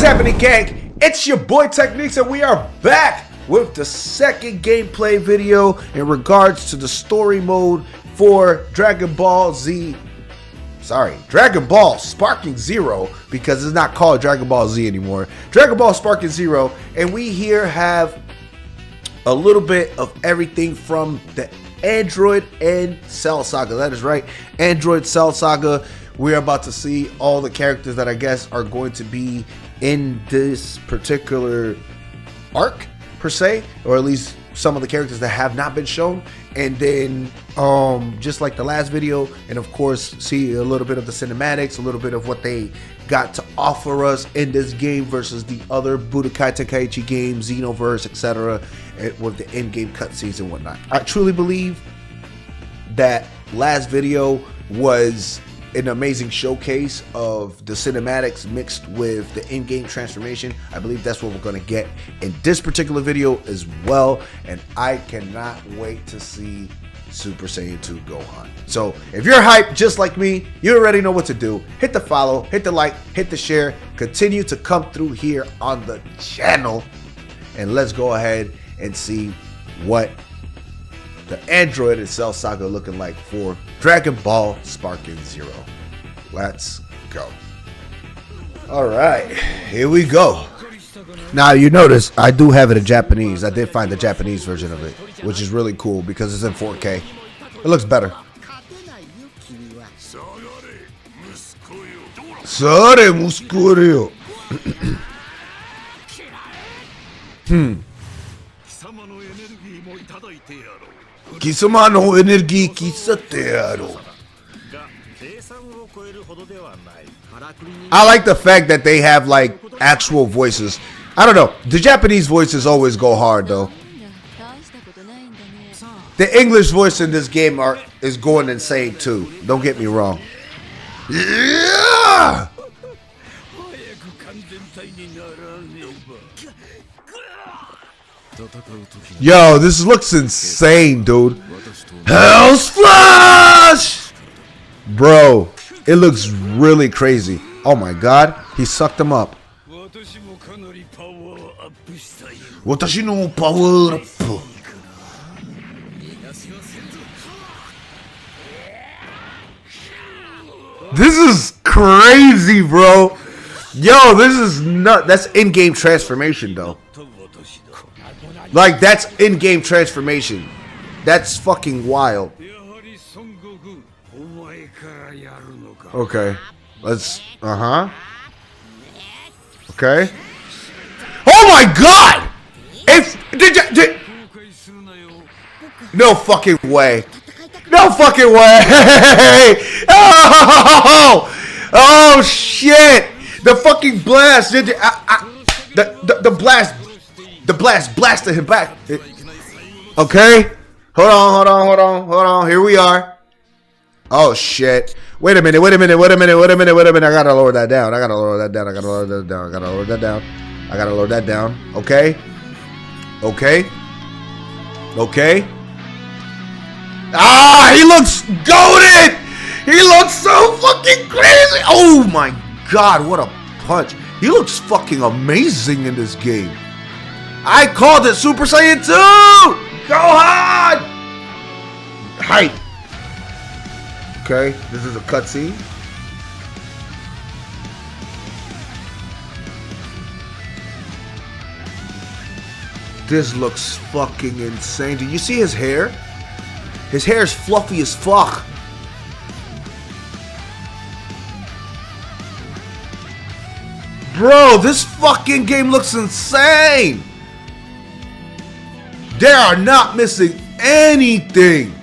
happening, gang? It's your boy Techneex, and we are back with the second gameplay video in regards to the story mode for Dragon Ball Sparking Zero, because it's not called Dragon Ball Z anymore. Dragon Ball Sparking Zero, and we here have a little bit of everything from the Android and Cell Saga. That is right, Android Cell Saga. We're about to see all the characters that I guess are going to be in this particular arc, per se, or at least some of the characters that have not been shown. And then just like the last video, and of course see a little bit of the cinematics, a little bit of what they got to offer us in this game versus the other Budokai Tenkaichi games, Xenoverse, etc., with the in-game cutscenes and whatnot. I truly believe that last video was an amazing showcase of the cinematics mixed with the in-game transformation. I believe that's what we're going to get in this particular video as well, and I cannot wait to see Super Saiyan 2 Gohan. So if you're hyped just like me, you already know what to do. Hit the follow, hit the like, hit the share, continue to come through here on the channel, and let's go ahead and see what the Android and Cell Saga looking like for Dragon Ball Sparking Zero. Let's go. Alright, here we go. Now you notice I do have it in Japanese. I did find the Japanese version of it, which is really cool because it's in 4K. It looks better. Sare muscurio. Kisama no energy kisate yaro. I like the fact that they have like actual voices. I don't know. The Japanese voices always go hard though. The English voice in this game is going insane too. Don't get me wrong. Yeah! Yo, this looks insane, dude. Hell's Flash! Bro, it looks really crazy. Oh my god, he sucked him up. Watashi no power up. This is crazy, bro. Yo, this is nut. That's in-game transformation, though. Like, that's in-game transformation. That's fucking wild. Okay. Let's... Okay. Oh my god! No fucking way. No fucking way! Oh shit! The fucking blast! The blast blasted him back. Okay, hold on. Here we are. Oh shit! Wait a minute. I gotta lower that down. I gotta lower that down. Okay. Ah, he looks goated! He looks so fucking crazy! Oh my god, what a punch. He looks fucking amazing in this game. I called it Super Saiyan 2! Gohan! Hype. Okay, this is a cutscene. This looks fucking insane. Do you see his hair? His hair is fluffy as fuck. Bro, this fucking game looks insane. They are not missing anything.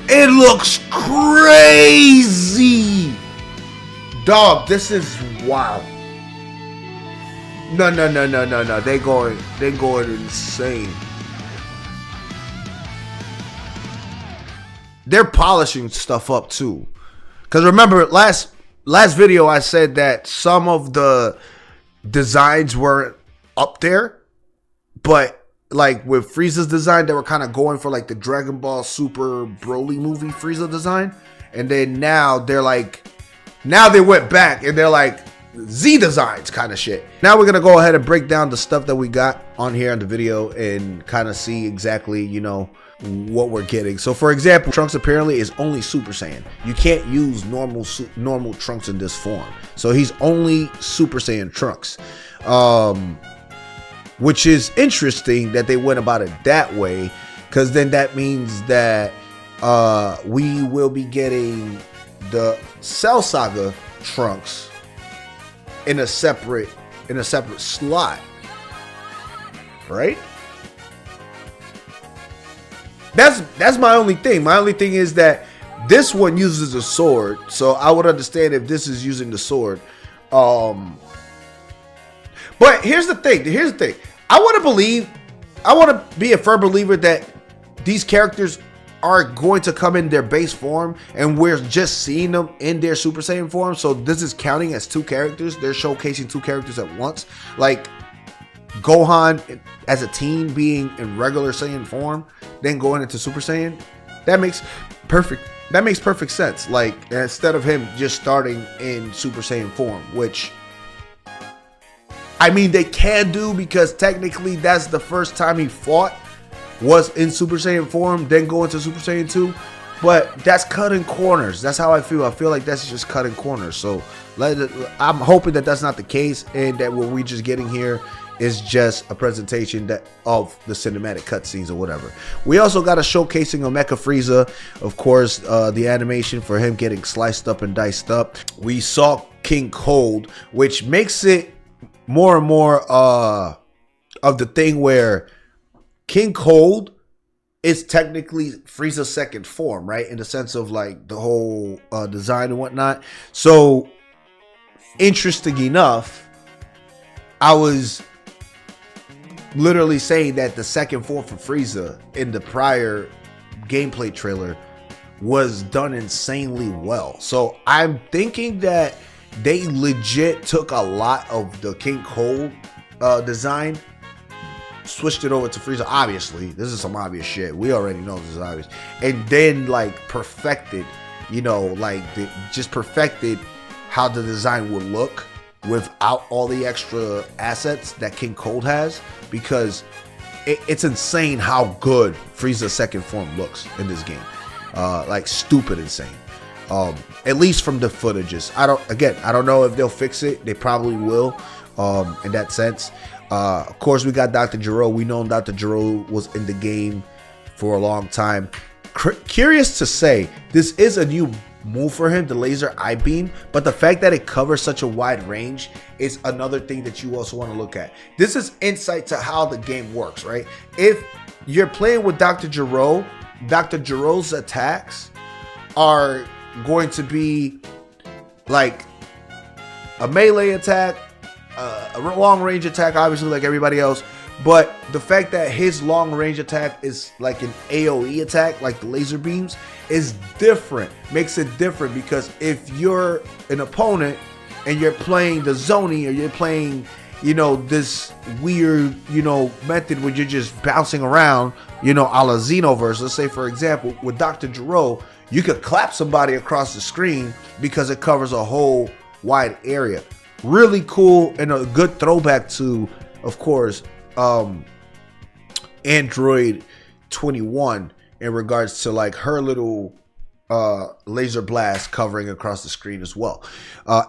It looks crazy. Dog, this is wild. No. They going insane. They're polishing stuff up too. Cause remember last video I said that some of the designs weren't up there, but like with Frieza's design, they were kind of going for like the Dragon Ball Super Broly movie Frieza design, and then now they're like, now they went back and they're like Z designs kind of shit. Now we're gonna go ahead and break down the stuff that we got on here in the video and kind of see exactly, you know, what we're getting. So for example, Trunks apparently is only Super Saiyan. You can't use normal Trunks in this form, so he's only Super Saiyan Trunks, which is interesting that they went about it that way, because then that means that we will be getting the Cell Saga Trunks in a separate slot, right? That's my only thing. My only thing is that this one uses a sword, so I would understand if this is using the sword. But here's the thing. I want to be a firm believer that these characters are going to come in their base form, and we're just seeing them in their Super Saiyan form. So this is counting as two characters. They're showcasing two characters at once. Like Gohan as a teen being in regular Saiyan form, then going into Super Saiyan. That makes perfect sense. Like, instead of him just starting in Super Saiyan form, which, I mean, they can do, because technically that's the first time he fought was in Super Saiyan form, then go into Super Saiyan 2. But that's cutting corners. That's how I feel. I feel like that's just cutting corners. So I'm hoping that that's not the case, and that what we're just getting here is just a presentation of the cinematic cutscenes or whatever. We also got a showcasing of Mecha Frieza. Of course, the animation for him getting sliced up and diced up. We saw King Cold, which makes it more and more of the thing where King Cold is technically Frieza's second form, right? In the sense of like the whole design and whatnot. So, interesting enough, I was literally saying that the second form for Frieza in the prior gameplay trailer was done insanely well. So I'm thinking that they legit took a lot of the King Cold design, switched it over to Frieza. Obviously, this is some obvious shit. We already know this is obvious. And then like perfected, you know, like just perfected how the design would look without all the extra assets that King Cold has, because it's insane how good Frieza's second form looks in this game. Like stupid insane. At least from the footages. I don't know if they'll fix it. They probably will, in that sense. Of course, we got Dr. Gero. We know Dr. Gero was in the game for a long time. Curious to say, this is a new move for him, the laser eye beam, but the fact that it covers such a wide range is another thing that you also want to look at. This is insight to how the game works, right? If you're playing with Dr. Gero, Dr. Gero's attacks are going to be like a melee attack, a long range attack, obviously, like everybody else. But the fact that his long range attack is like an AoE attack, like the laser beams, is different. Makes it different, because if you're an opponent and you're playing the Zoni, or you're playing, you know, this weird, you know, method where you're just bouncing around, you know, a la Xenoverse. Let's say, for example, with Dr. Gero, you could clap somebody across the screen because it covers a whole wide area. Really cool, and a good throwback to, of course, Android 21 in regards to like her little laser blast covering across the screen as well.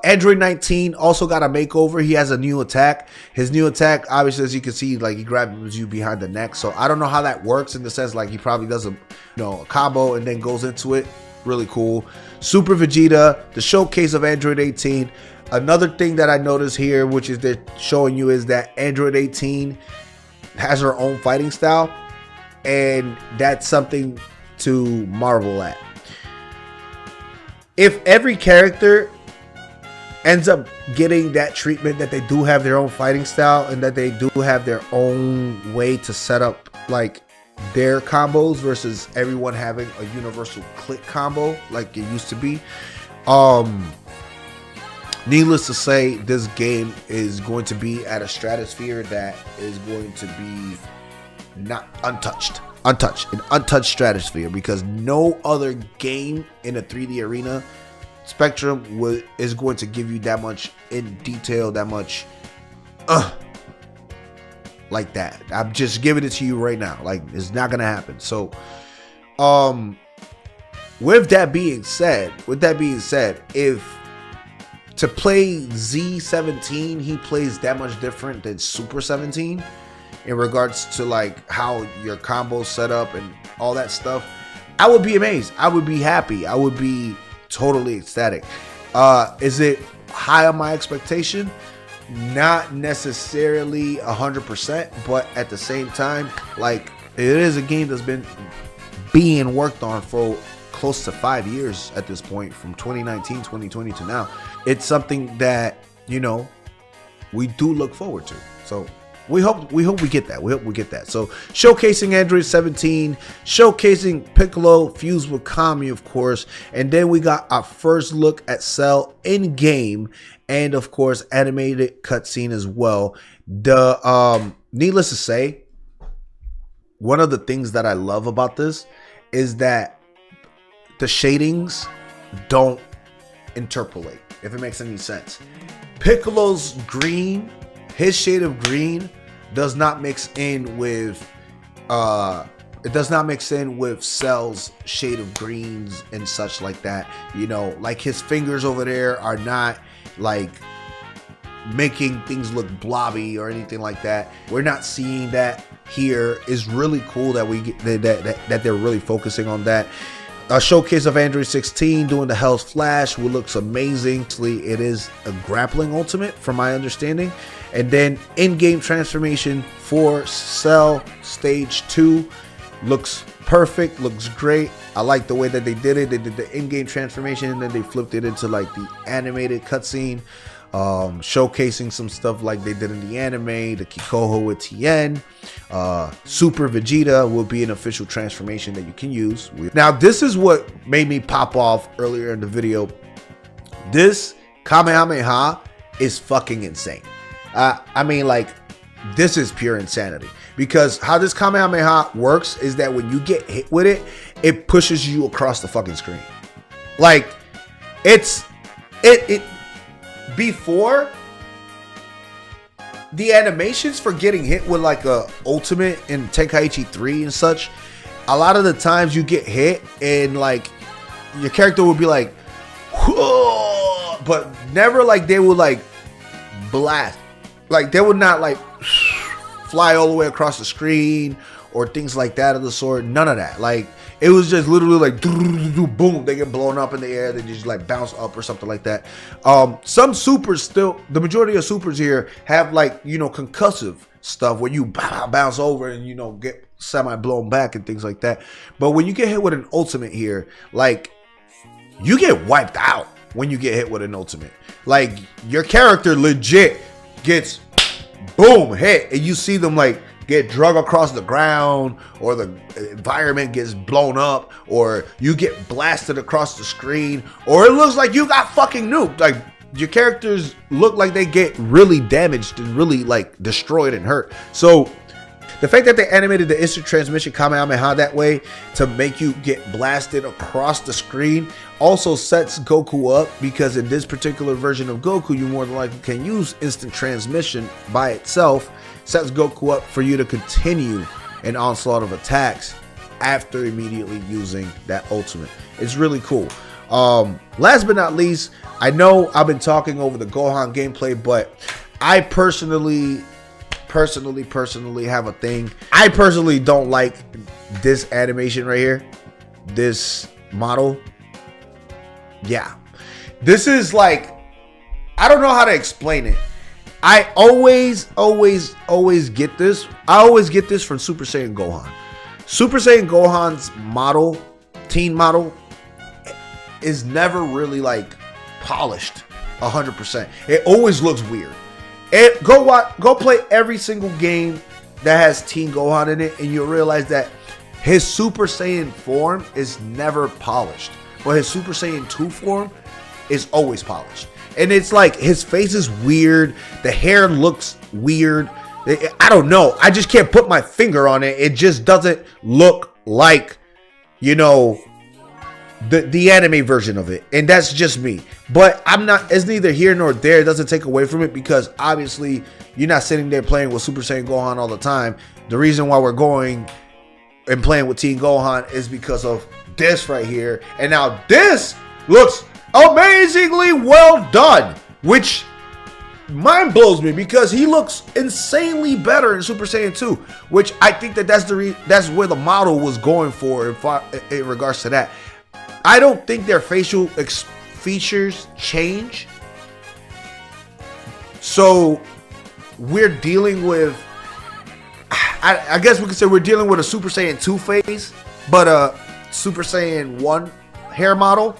Android 19 also got a makeover. He has a new attack. His new attack, obviously, as you can see, like he grabs you behind the neck. So I don't know how that works, in the sense like he probably does a combo and then goes into it. Really cool. Super Vegeta, the showcase of Android 18. Another thing that I noticed here, which is they're showing you, is that Android 18 has her own fighting style, and that's something to marvel at. If every character ends up getting that treatment, that they do have their own fighting style and that they do have their own way to set up like their combos, versus everyone having a universal click combo like it used to be, needless to say, this game is going to be at a stratosphere that is going to be not untouched. An untouched stratosphere, because no other game in a 3D arena spectrum is going to give you that much in detail, that much like that. I'm just giving it to you right now. Like, it's not gonna happen. So with that being said, if to play Z17 he plays that much different than Super 17 in regards to like how your combos set up and all that stuff, I would be amazed. I would be happy. I would be totally ecstatic. Is it high on my expectation? Not necessarily 100%, but at the same time, like, it is a game that's been being worked on for close to 5 years at this point, from 2019, 2020 to now. It's something that, you know, we do look forward to. So we hope we get that. We hope we get that. So showcasing Android 17, showcasing Piccolo fused with Kami, of course, and then we got our first look at Cell in game, and of course animated cutscene as well. The needless to say, one of the things that I love about this is that the shadings don't interpolate, if it makes any sense. Piccolo's green, his shade of green, does not mix in with Cell's shade of greens and such like that. You know, like his fingers over there are not like making things look blobby or anything like that. We're not seeing that here. Is really cool that we get that they're really focusing on that. A showcase of Android 16 doing the Hell's Flash, which looks amazing. It is a grappling ultimate from my understanding. And then in-game transformation for Cell Stage 2 looks perfect, looks great. I like the way that they did it. They did the in-game transformation and then they flipped it into like the animated cutscene, showcasing some stuff like they did in the anime. The Kikoho with Tien, Super Vegeta will be an official transformation that you can use. Now this is what made me pop off earlier in the video. This Kamehameha is fucking insane. I mean, like, this is pure insanity, because how this Kamehameha works is that when you get hit with it, it pushes you across the fucking screen. Like, it before the animations for getting hit with like a ultimate in Tenkaichi 3 and such, a lot of the times you get hit and like your character would be like, whoa, but never like they would like blast. Like, they would not like fly all the way across the screen or things like that of the sort. None of that. Like, it was just literally like boom, they get blown up in the air, they just like bounce up or something like that. Some supers still, the majority of supers here have like, you know, concussive stuff where you bounce over and, you know, get semi blown back and things like that. But when you get hit with an ultimate here, like, you get wiped out when you get hit with an ultimate. Like, your character legit gets boom hit and you see them like get drug across the ground, or the environment gets blown up, or you get blasted across the screen, or it looks like you got fucking nuked. Like, your characters look like they get really damaged and really like destroyed and hurt. So the fact that they animated the instant transmission Kamehameha that way to make you get blasted across the screen also sets Goku up, because in this particular version of Goku, you more than likely can use instant transmission by itself. Sets Goku up for you to continue an onslaught of attacks after immediately using that ultimate. It's really cool. Last but not least, I know I've been talking over the Gohan gameplay, but I personally have a thing. I personally don't like this animation right here, this model. Yeah, this is like, I don't know how to explain it. I always get this. I always get this from Super Saiyan Gohan. Super Saiyan Gohan's model, teen model, is never really like polished 100%. It always looks weird. Go play every single game that has Teen Gohan in it, and you'll realize that his Super Saiyan form is never polished, but his Super Saiyan 2 form is always polished. And it's like his face is weird, the hair looks weird, I don't know. I just can't put my finger on it. It just doesn't look like, you know, the anime version of it. And that's just me. But I'm not, it's neither here nor there. It doesn't take away from it because obviously you're not sitting there playing with Super Saiyan Gohan all the time. The reason why we're going and playing with Team Gohan is because of this right here. And now this looks amazingly well done, which mind blows me because he looks insanely better in Super Saiyan 2, which I think that's where the model was going for in regards to that. I don't think their facial features change. So we're dealing with, I guess we could say we're dealing with a Super Saiyan 2 face, but a Super Saiyan 1 hair model.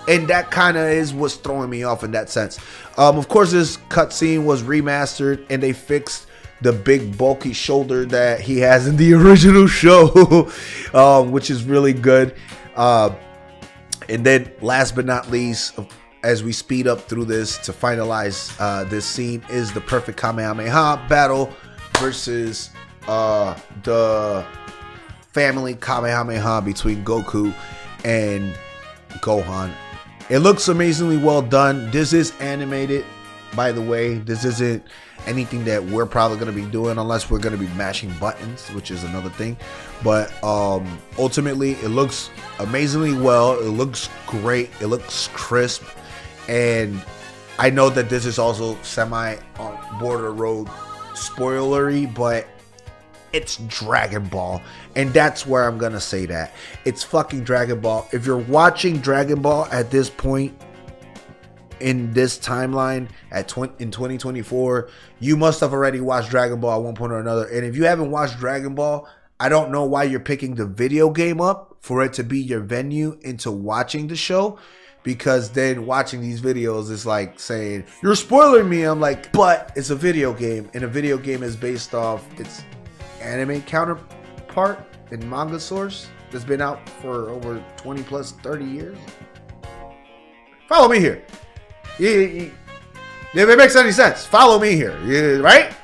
And that kind of is what's throwing me off in that sense. Of course, this cutscene was remastered and they fixed the big bulky shoulder that he has in the original show, which is really good. And then last but not least, as we speed up through this to finalize this scene, is the perfect Kamehameha battle versus the family Kamehameha between Goku and Gohan. It looks amazingly well done. This is animated, by the way. This isn't anything that we're probably going to be doing unless we're going to be mashing buttons, which is another thing. But ultimately, it looks amazingly well. It looks great. It looks crisp. And I know that this is also semi border road spoilery, but it's Dragon Ball. And that's where I'm gonna say that. It's fucking Dragon Ball. If you're watching Dragon Ball at this point in this timeline in 2024, you must have already watched Dragon Ball at one point or another. And if you haven't watched Dragon Ball, I don't know why you're picking the video game up for it to be your venue into watching the show. Because then watching these videos is like saying, you're spoiling me. I'm like, but it's a video game. And a video game is based off its anime counterpart and manga source that's been out for over 20 plus 30 years. Follow me here. If it makes any sense, follow me here. Yeah, right?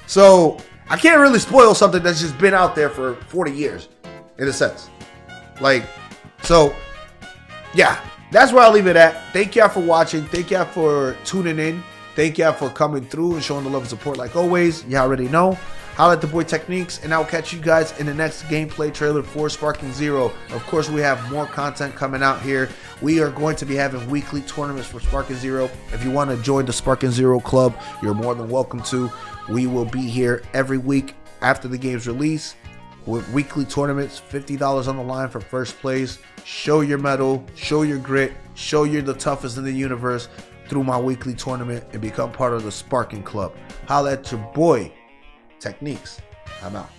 So I can't really spoil something that's just been out there for 40 years in a sense. Like, so yeah, that's where I'll leave it at. Thank y'all for watching. Thank y'all for tuning in. Thank y'all for coming through and showing the love and support like always. Y'all already know. Holla at the boy Techneex, and I'll catch you guys in the next gameplay trailer for Sparking Zero. Of course, we have more content coming out here. We are going to be having weekly tournaments for Sparking Zero. If you want to join the Sparking Zero club, you're more than welcome to. We will be here every week after the game's release with weekly tournaments, $50 on the line for first place. Show your mettle, show your grit, show you're the toughest in the universe through my weekly tournament and become part of the Sparking Club. Holla at your boy Techneex. I'm out.